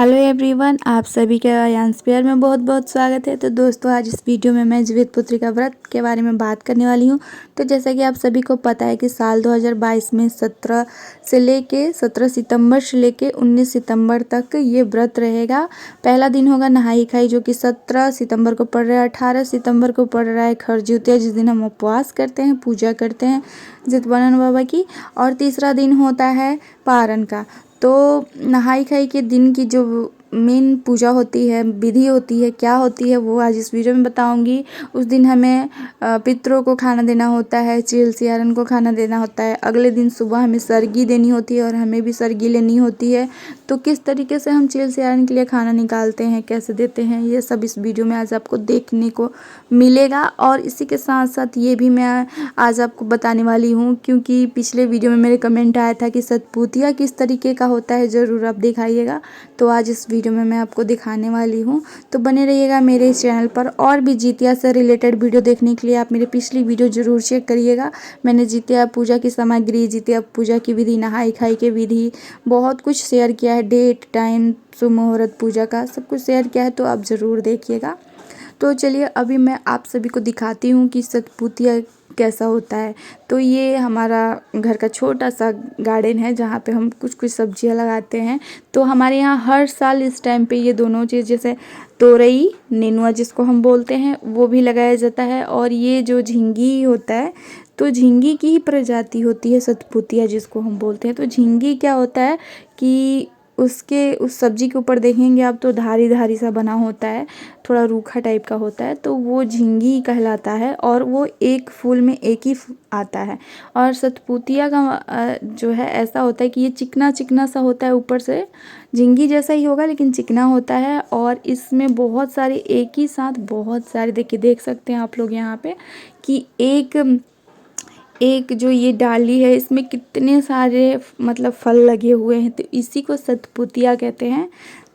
Hello everyone, आप सभी का यांस्पेयर में बहुत बहुत स्वागत है। तो दोस्तों, आज इस वीडियो में मैं जीवित पुत्री का व्रत के बारे में बात करने वाली हूँ। तो जैसा कि आप सभी को पता है कि साल 2022 में 17 सितंबर से लेके 19 सितंबर तक ये व्रत रहेगा। पहला दिन होगा नहाई खाई, जो कि 17 सितंबर को पड़ रहा है। 18 सितंबर को पड़ रहा है खरजिउतिया, जिस दिन हम उपवास करते हैं, पूजा करते हैं जितवानंद बाबा की। और तीसरा दिन होता है पारण का। तो नहाई खाई के दिन की जो मेन पूजा होती है, विधि होती है, क्या होती है, वो आज इस वीडियो में बताऊंगी। उस दिन हमें पितरों को खाना देना होता है, चील सियारन को खाना देना होता है। अगले दिन सुबह हमें सरगी देनी होती है और हमें भी सरगी लेनी होती है। तो किस तरीके से हम चील सियारन के लिए खाना निकालते हैं, कैसे देते हैं, ये सब इस वीडियो में आज आपको देखने को मिलेगा। और इसी के साथ साथ ये भी मैं आज आपको बताने वाली हूँ, क्योंकि पिछले वीडियो में मेरे कमेंट आया था कि सतपुतिया किस तरीके का होता है, ज़रूर आप दिखाइएगा। तो आज इस वीडियो में मैं आपको दिखाने वाली हूँ, तो बने रहिएगा मेरे इस चैनल पर। और भी जितिया से रिलेटेड वीडियो देखने के लिए आप मेरे पिछली वीडियो ज़रूर चेक करिएगा। मैंने जितिया पूजा की सामग्री, जितिया पूजा की विधि, नहाई खाई की विधि, बहुत कुछ शेयर किया है। डेट, टाइम, शुभ मुहूर्त, पूजा का सब कुछ शेयर किया है, तो आप ज़रूर देखिएगा। तो चलिए अभी मैं आप सभी को दिखाती हूँ कि सतपुतिया कैसा होता है। तो ये हमारा घर का छोटा सा गार्डन है, जहाँ पे हम कुछ कुछ सब्जियां लगाते हैं। तो हमारे यहाँ हर साल इस टाइम पे ये दोनों चीज़, जैसे तोरई, नेनुआ जिसको हम बोलते हैं, वो भी लगाया जाता है। और ये जो झिंगी होता है, तो झिंगी की ही प्रजाति होती है सतपुतिया जिसको हम बोलते हैं। तो झिंगी क्या होता है कि उसके उस सब्जी के ऊपर देखेंगे आप तो धारी धारी सा बना होता है, थोड़ा रूखा टाइप का होता है, तो वो झिंगी कहलाता है। और वो एक फूल में एक ही आता है। और सतपुतिया का जो है ऐसा होता है कि ये चिकना चिकना सा होता है, ऊपर से झिंगी जैसा ही होगा लेकिन चिकना होता है। और इसमें बहुत सारे एक ही साथ बहुत सारे, देखिए देख सकते हैं आप लोग यहाँ पे कि एक जो ये डाली है, इसमें कितने सारे मतलब फल लगे हुए हैं। तो इसी को सतपुतिया कहते हैं।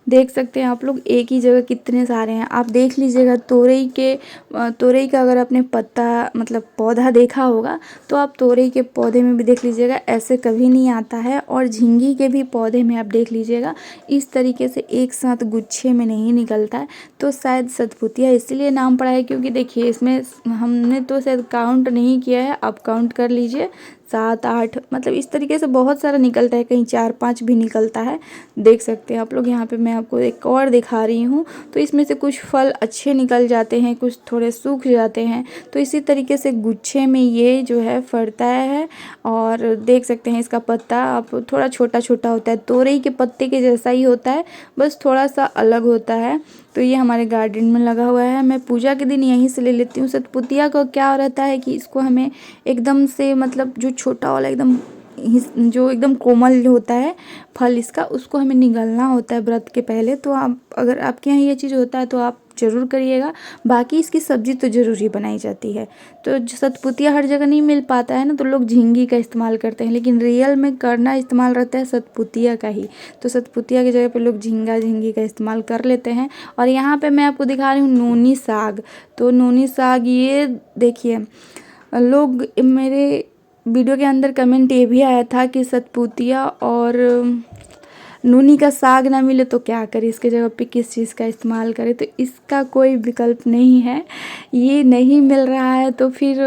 देख सकते हैं आप लोग एक ही जगह कितने सारे हैं। आप देख लीजिएगा तोरई का अगर आपने पत्ता मतलब पौधा देखा होगा, तो आप तोरई के पौधे में भी देख लीजिएगा, ऐसे कभी नहीं आता है। और झिंगी के भी पौधे में आप देख लीजिएगा, इस तरीके से एक साथ गुच्छे में नहीं निकलता है। तो शायद सतपुतिया इसलिए नाम पड़ा है, क्योंकि देखिए इसमें हमने तो शायद काउंट नहीं किया है, आप काउंट कर लीजिए, 7 8 मतलब इस तरीके से बहुत सारा निकलता है, कहीं 4 5 भी निकलता है। देख सकते हैं आप लोग। यहाँ पे मैं आपको एक और दिखा रही हूँ। तो इसमें से कुछ फल अच्छे निकल जाते हैं, कुछ थोड़े सूख जाते हैं। तो इसी तरीके से गुच्छे में ये जो है फरता है। और देख सकते हैं इसका पत्ता आप थोड़ा छोटा छोटा होता है, तोरई के पत्ते के जैसा ही होता है, बस थोड़ा सा अलग होता है। तो ये हमारे गार्डन में लगा हुआ है। मैं पूजा के दिन यहीं से ले लेती हूँ। सतपुतिया का क्या रहता है कि इसको हमें एकदम से मतलब जो छोटा वाला एकदम जो एकदम कोमल होता है फल इसका, उसको हमें निगलना होता है व्रत के पहले। तो आप अगर आपके यहाँ ये चीज़ होता है तो आप ज़रूर करिएगा। बाकी इसकी सब्ज़ी तो ज़रूर ही बनाई जाती है। तो सतपुतिया हर जगह नहीं मिल पाता है ना, तो लोग झिंगी का इस्तेमाल करते हैं, लेकिन रियल में करना इस्तेमाल रहता है सतपुतिया का ही। तो सतपुतिया की जगह पे लोग झिंगी का इस्तेमाल कर लेते हैं। और यहाँ पे मैं आपको दिखा रही हूँ नूनी साग। तो नूनी साग ये देखिए, लोग मेरे वीडियो के अंदर कमेंट ये भी आया था कि सतपुतिया और नूनी का साग ना मिले तो क्या करें, इसके जगह पे किस चीज़ का इस्तेमाल करें। तो इसका कोई विकल्प नहीं है, ये नहीं मिल रहा है तो फिर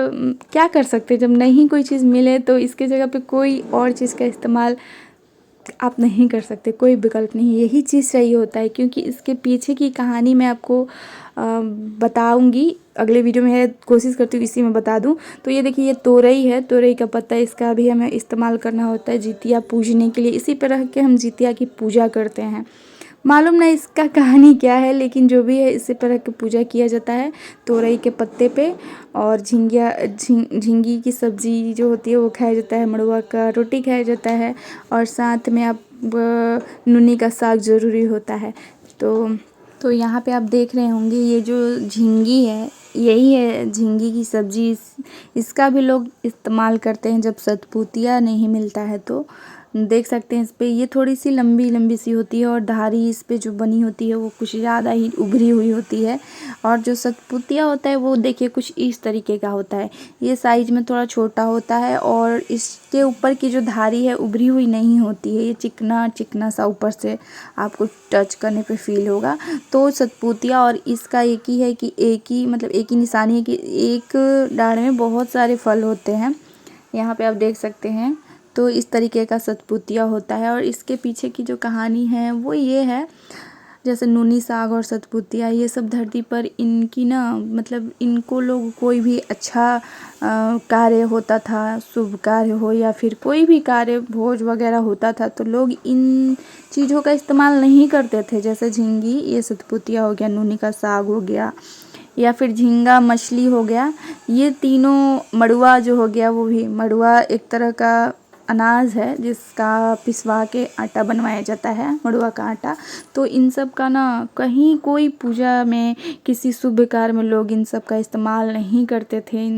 क्या कर सकते। जब नहीं कोई चीज़ मिले तो इसके जगह पे कोई और चीज़ का इस्तेमाल आप नहीं कर सकते, कोई विकल्प नहीं, यही चीज़ सही होता है। क्योंकि इसके पीछे की कहानी मैं आपको बताऊंगी अगले वीडियो में, कोशिश करती हूँ इसी में बता दूं। तो ये देखिए, ये तोरई है, तोरई का पत्ता, इसका भी हमें इस्तेमाल करना होता है जितिया पूजने के लिए। इसी पर रख के हम जितिया की पूजा करते हैं। मालूम नहीं इसका कहानी क्या है, लेकिन जो भी है इसी पर रख के पूजा किया जाता है तोरई के पत्ते पे। और झिंगी की सब्ज़ी जो होती है वो खाया जाता है, मड़ुआ का रोटी खाया जाता है। और साथ में आप नूनी का साग ज़रूरी होता है। तो यहाँ पे आप देख रहे होंगे, ये जो झिंगी है यही है झिंगी की सब्ज़ी। इसका भी लोग इस्तेमाल करते हैं जब सतपुतिया नहीं मिलता है तो। देख सकते हैं इस पे ये थोड़ी सी लंबी लंबी सी होती है और धारी इस पे जो बनी होती है वो कुछ ज़्यादा ही उभरी हुई होती है। और जो सतपुतिया होता है वो देखिए कुछ इस तरीके का होता है। ये साइज में थोड़ा छोटा होता है और इसके ऊपर की जो धारी है उभरी हुई नहीं होती है, ये चिकना चिकना सा ऊपर से आपको टच करने पे फील होगा। तो सतपुतिया और इसका एक ही है कि एक ही निशानी है कि एक डाढ़ में बहुत सारे फल होते हैं। यहाँ पे आप देख सकते हैं। तो इस तरीके का सतपुतिया होता है और इसके पीछे की जो कहानी है वो ये है, जैसे नूनी साग और सतपुतिया ये सब धरती पर इनकी ना इनको लोग कोई भी अच्छा कार्य होता था, शुभ कार्य हो या फिर कोई भी कार्य भोज वगैरह होता था तो लोग इन चीज़ों का इस्तेमाल नहीं करते थे। जैसे झींगी, ये सतपुतिया हो गया, नूनी का साग हो गया या फिर झींगा मछली हो गया, ये तीनों, मड़ुआ जो हो गया वो भी, मड़ुआ एक तरह का अनाज है जिसका पिसवा के आटा बनवाया जाता है, मड़ुआ का आटा। तो इन सब का ना कहीं कोई पूजा में किसी शुभ कार्य में लोग इन सब का इस्तेमाल नहीं करते थे।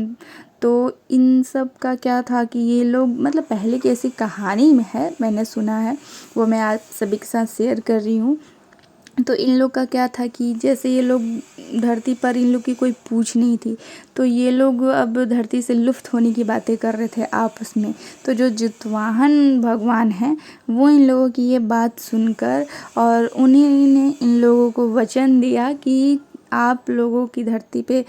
तो इन सब का क्या था कि ये लोग पहले की ऐसी कहानी में है, मैंने सुना है, वो मैं आज सभी के साथ शेयर कर रही हूँ। तो इन लोग का क्या था कि जैसे ये लोग धरती पर, इन लोग की कोई पूछ नहीं थी, तो ये लोग अब धरती से लुप्त होने की बातें कर रहे थे आपस में। तो जो जितवाहन भगवान हैं वो इन लोगों की ये बात सुनकर और उन्हीं ने इन लोगों को वचन दिया कि आप लोगों की धरती पे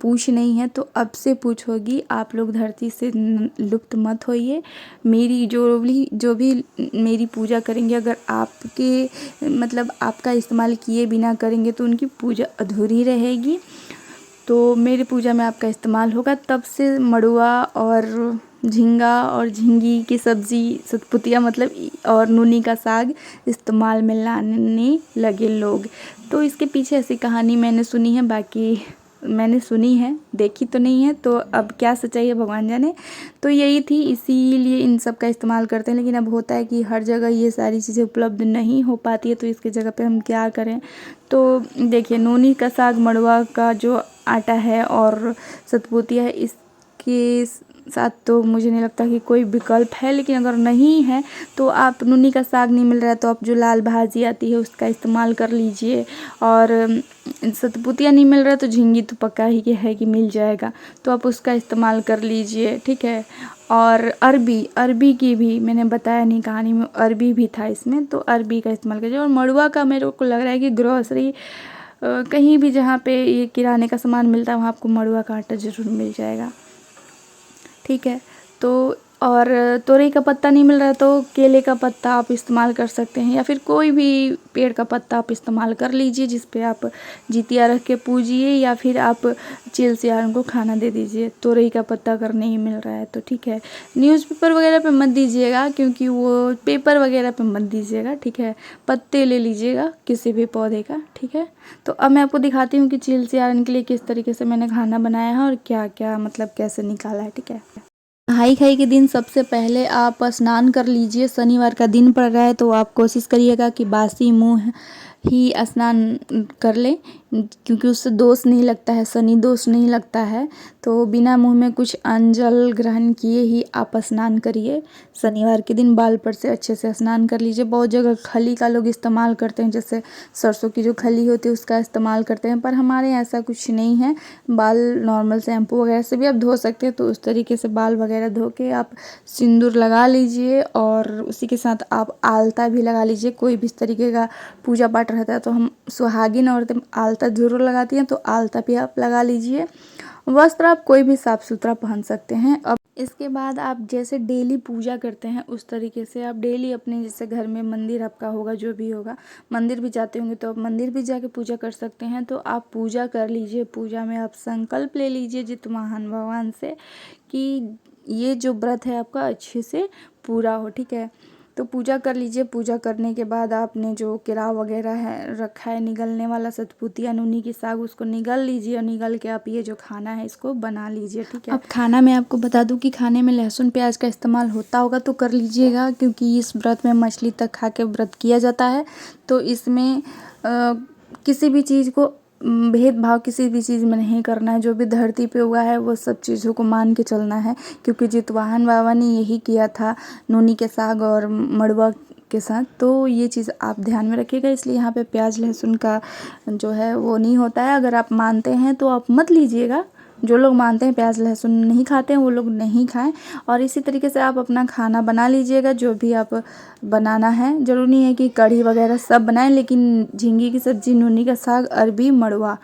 पूछ नहीं है तो अब से पूछ होगी, आप लोग धरती से लुप्त मत होइए। मेरी जो भी मेरी पूजा करेंगे, अगर आपके आपका इस्तेमाल किए बिना करेंगे तो उनकी पूजा अधूरी रहेगी। तो मेरी पूजा में आपका इस्तेमाल होगा। तब से मड़ुआ और झींगा और झींगी की सब्ज़ी, सतपुतिया और नूनी का साग इस्तेमाल में लाने लगे लोग। तो इसके पीछे ऐसी कहानी मैंने सुनी है, बाकी मैंने सुनी है, देखी तो नहीं है, तो अब क्या सच्चाई है भगवान जाने। तो यही थी, इसीलिए इन सब का इस्तेमाल करते हैं। लेकिन अब होता है कि हर जगह ये सारी चीज़ें उपलब्ध नहीं हो पाती है, तो इसकी जगह पे हम क्या करें। तो देखिए, नूनी का साग, मड़ुआ का जो आटा है और सतपुतिया है, इसके साथ तो मुझे नहीं लगता कि कोई विकल्प है। लेकिन अगर नहीं है तो आप, नूनी का साग नहीं मिल रहा है तो आप जो लाल भाजी आती है उसका इस्तेमाल कर लीजिए। और सतपुतिया नहीं मिल रहा है तो झींगी तो पक्का ही है कि मिल जाएगा, तो आप उसका इस्तेमाल कर लीजिए, ठीक है। और अरबी की भी मैंने बताया नहीं, कहानी में अरबी भी था इसमें, तो अरबी का इस्तेमाल कीजिए। और मड़ुआ का मेरे को लग रहा है कि ग्रोसरी कहीं भी जहाँ पे ये किराने का सामान मिलता है वहाँ आपको मड़ुआ का आटा ज़रूर मिल जाएगा, ठीक है। तो और तोरई का पत्ता नहीं मिल रहा है तो केले का पत्ता आप इस्तेमाल कर सकते हैं, या फिर कोई भी पेड़ का पत्ता आप इस्तेमाल कर लीजिए जिस पे आप जितिया रख के पूजिए, या फिर आप चील सियार को खाना दे दीजिए। तोरई का पत्ता अगर नहीं मिल रहा है तो, ठीक है। न्यूज़पेपर वगैरह पे मत दीजिएगा, क्योंकि वो पेपर वगैरह पे मत दीजिएगा, ठीक है। पत्ते ले लीजिएगा किसी भी पौधे का, ठीक है। तो अब मैं आपको दिखाती हूँ कि चील सियारन के लिए किस तरीके से मैंने खाना बनाया है और क्या क्या कैसे निकाला है, ठीक है। नहाई खाई के दिन सबसे पहले आप स्नान कर लीजिए। शनिवार का दिन पड़ रहा है तो आप कोशिश करिएगा कि बासी मुंह ही स्नान कर लें, क्योंकि उससे दोष नहीं लगता है, शनि दोष नहीं लगता है। तो बिना मुंह में कुछ अन्न जल ग्रहण किए ही आप स्नान करिए। शनिवार के दिन बाल पर से अच्छे से स्नान कर लीजिए। बहुत जगह खली का लोग इस्तेमाल करते हैं, जैसे सरसों की जो खली होती है उसका इस्तेमाल करते हैं, पर हमारे यहाँ ऐसा कुछ नहीं है। बाल नॉर्मल शैम्पू वगैरह से भी आप धो सकते हैं, तो उस तरीके से बाल वगैरह धो के आप सिंदूर लगा लीजिए और उसी के साथ आप आलता भी लगा लीजिए। कोई भी इस तरीके का पूजा पाठ रहता है तो हम सुहागिन औरतें आलता ज़रूर लगाती हैं, तो आलता भी आप लगा लीजिए। वस्त्र आप कोई भी साफ़ सुथरा पहन सकते हैं। अब इसके बाद आप जैसे डेली पूजा करते हैं उस तरीके से आप डेली अपने, जैसे घर में मंदिर आपका होगा, जो भी होगा, मंदिर भी जाते होंगे तो आप मंदिर भी जाके पूजा कर सकते हैं। तो आप पूजा कर लीजिए। पूजा में आप संकल्प ले लीजिए जितवाहन भगवान से कि ये जो व्रत है आपका अच्छे से पूरा हो, ठीक है। तो पूजा कर लीजिए। पूजा करने के बाद आपने जो केराव वगैरह है रखा है निगलने वाला, सतपुतिया नूनी की साग, उसको निगल लीजिए और निगल के आप ये जो खाना है इसको बना लीजिए, ठीक है। अब खाना मैं आपको बता दूं कि खाने में लहसुन प्याज का इस्तेमाल होता होगा तो कर लीजिएगा, क्योंकि इस व्रत में मछली तक खा के व्रत किया जाता है। तो इसमें किसी भी चीज़ को भेदभाव किसी भी चीज़ में नहीं करना है। जो भी धरती पे हुआ है वो सब चीज़ों को मान के चलना है, क्योंकि जितवाहन बाबा ने यही किया था नूनी के साग और मड़ुआ के साथ। तो ये चीज़ आप ध्यान में रखिएगा। इसलिए यहाँ पे प्याज लहसुन का जो है वो नहीं होता है। अगर आप मानते हैं तो आप मत लीजिएगा। जो लोग मानते हैं प्याज लहसुन नहीं खाते हैं वो लोग नहीं खाएं। और इसी तरीके से आप अपना खाना बना लीजिएगा, जो भी आप बनाना है। ज़रूरी नहीं है कि कढ़ी वगैरह सब बनाएं, लेकिन झींगे की सब्ज़ी, नूनी का साग, अरबी, मड़ुआ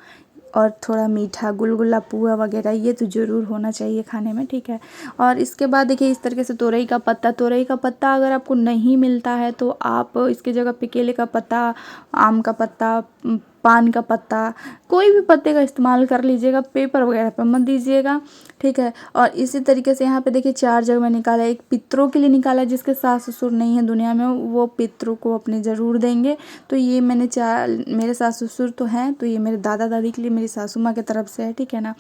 और थोड़ा मीठा, गुलगुला, पुआ वगैरह ये तो ज़रूर होना चाहिए खाने में, ठीक है। और इसके बाद देखिए इस तरीके से तोरई का पत्ता अगर आपको नहीं मिलता है तो आप इसकी जगह पे केले का पत्ता, आम का पत्ता, पान का पत्ता, कोई भी पत्ते का इस्तेमाल कर लीजिएगा। पेपर वगैरह पर मत दीजिएगा, ठीक है। और इसी तरीके से यहाँ पे देखिए 4 जग मैंने निकाला है। एक पितरों के लिए निकाला है, जिसके सास ससुर नहीं है दुनिया में, वो पितरों को अपने ज़रूर देंगे। तो ये मैंने 4, मेरे सास ससुर तो हैं, तो ये मेरे दादा दादी के लिए, मेरी सासू माँ की तरफ से है, ठीक है ना।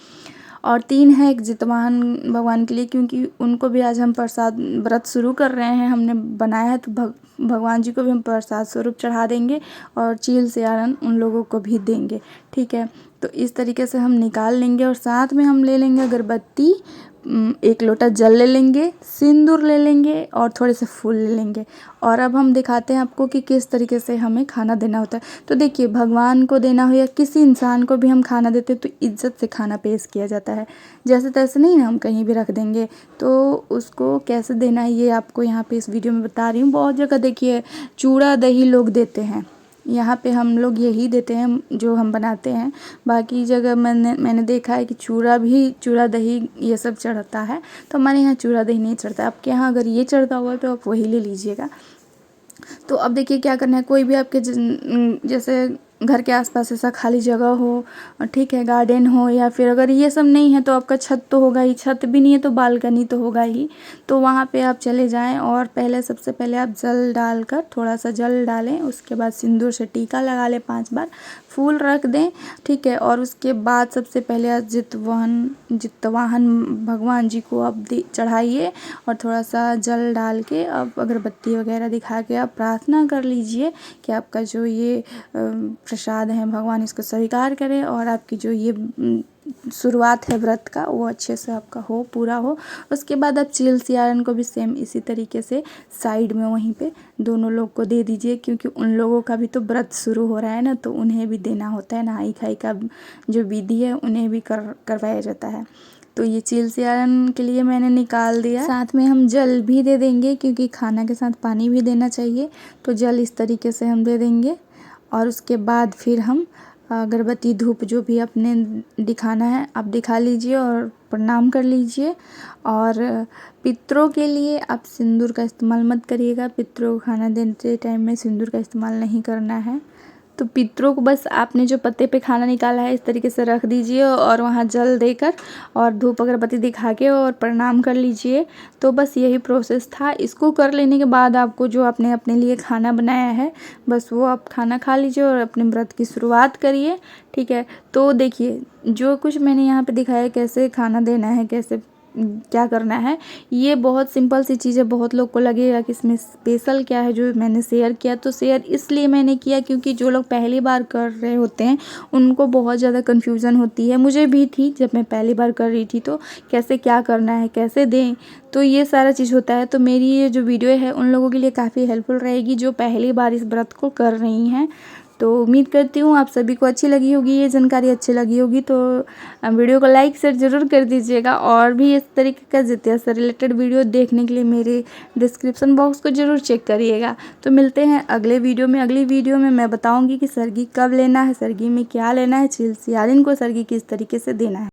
और 3 है एक जितवाहन भगवान के लिए, क्योंकि उनको भी आज हम प्रसाद व्रत शुरू कर रहे हैं, हमने बनाया है, तो भगवान जी को भी हम प्रसाद स्वरूप चढ़ा देंगे और चील सियारन उन लोगों को भी देंगे, ठीक है। तो इस तरीके से हम निकाल लेंगे। और साथ में हम ले लेंगे अगरबत्ती, 1 लोटा जल ले लेंगे, सिंदूर ले लेंगे और थोड़े से फूल ले लेंगे। और अब हम दिखाते हैं आपको कि किस तरीके से हमें खाना देना होता है। तो देखिए भगवान को देना हो या किसी इंसान को भी हम खाना देते हैं तो इज्जत से खाना पेश किया जाता है। जैसे तैसे नहीं ना हम कहीं भी रख देंगे। तो उसको कैसे देना है ये आपको यहाँ पे इस वीडियो में बता रही हूँ। बहुत जगह देखिए चूड़ा दही लोग देते हैं, यहाँ पे हम लोग यही देते हैं जो हम बनाते हैं। बाकी जगह मैंने देखा है कि चूड़ा दही ये सब चढ़ता है, तो हमारे यहाँ चूड़ा दही नहीं चढ़ता। आपके यहाँ अगर ये चढ़ता हुआ तो आप वही ले लीजिएगा। तो अब देखिए क्या करना है। कोई भी आपके जैसे घर के आसपास ऐसा खाली जगह हो, ठीक है, गार्डन हो, या फिर अगर ये सब नहीं है तो आपका छत तो होगा ही, छत भी नहीं है तो बालकनी तो होगा ही। तो वहाँ पे आप चले जाएं और सबसे पहले आप जल डालकर, थोड़ा सा जल डालें, उसके बाद सिंदूर से टीका लगा लें 5 बार, फूल रख दें, ठीक है। और उसके बाद सबसे पहले आप जितवाहन भगवान जी को आप चढ़ाइए और थोड़ा सा जल डाल के अब अगरबत्ती वगैरह दिखा के आप प्रार्थना कर लीजिए कि आपका जो ये प्रसाद है भगवान इसको स्वीकार करें और आपकी जो ये शुरुआत है व्रत का वो अच्छे से आपका हो, पूरा हो। उसके बाद आप चील सियारन को भी सेम इसी तरीके से साइड में वहीं पे दोनों लोग को दे दीजिए, क्योंकि उन लोगों का भी तो व्रत शुरू हो रहा है ना, तो उन्हें भी देना होता है। नहाई खाई का जो विधि है उन्हें भी करवाया जाता है। तो ये चील सियारन के लिए मैंने निकाल दिया। साथ में हम जल भी दे देंगे, क्योंकि खाना के साथ पानी भी देना चाहिए। तो जल इस तरीके से हम दे देंगे और उसके बाद फिर हम अगरबत्ती धूप जो भी अपने दिखाना है आप दिखा लीजिए और प्रणाम कर लीजिए। और पितरों के लिए आप सिंदूर का इस्तेमाल मत करिएगा। पितरों को खाना देते टाइम में सिंदूर का इस्तेमाल नहीं करना है। तो पितरों को बस आपने जो पत्ते पे खाना निकाला है इस तरीके से रख दीजिए और वहाँ जल देकर और धूप अगरबत्ती दिखा के और प्रणाम कर लीजिए। तो बस यही प्रोसेस था। इसको कर लेने के बाद आपको जो आपने अपने लिए खाना बनाया है बस वो आप खाना खा लीजिए और अपने व्रत की शुरुआत करिए, ठीक है। तो देखिए जो कुछ मैंने यहाँ पे दिखाया कैसे खाना देना है, कैसे क्या करना है, ये बहुत सिंपल सी चीज़ है। बहुत लोग को लगेगा कि इसमें स्पेशल क्या है जो मैंने शेयर किया। तो शेयर इसलिए मैंने किया क्योंकि जो लोग पहली बार कर रहे होते हैं उनको बहुत ज़्यादा कन्फ्यूज़न होती है। मुझे भी थी जब मैं पहली बार कर रही थी, तो कैसे क्या करना है, कैसे दें, तो ये सारा चीज़ होता है। तो मेरी ये जो वीडियो है उन लोगों के लिए काफ़ी हेल्पफुल रहेगी जो पहली बार इस व्रत को कर रही हैं। तो उम्मीद करती हूँ आप सभी को अच्छी लगी होगी, ये जानकारी अच्छी लगी होगी। तो वीडियो को लाइक शेयर ज़रूर कर दीजिएगा। और भी इस तरीके का जितिया से रिलेटेड वीडियो देखने के लिए मेरे डिस्क्रिप्शन बॉक्स को ज़रूर चेक करिएगा। तो मिलते हैं अगले वीडियो में। अगली वीडियो में मैं बताऊँगी कि सरगी कब लेना है, सरगी में क्या लेना है, चील सियारिन को सरगी किस तरीके से देना है।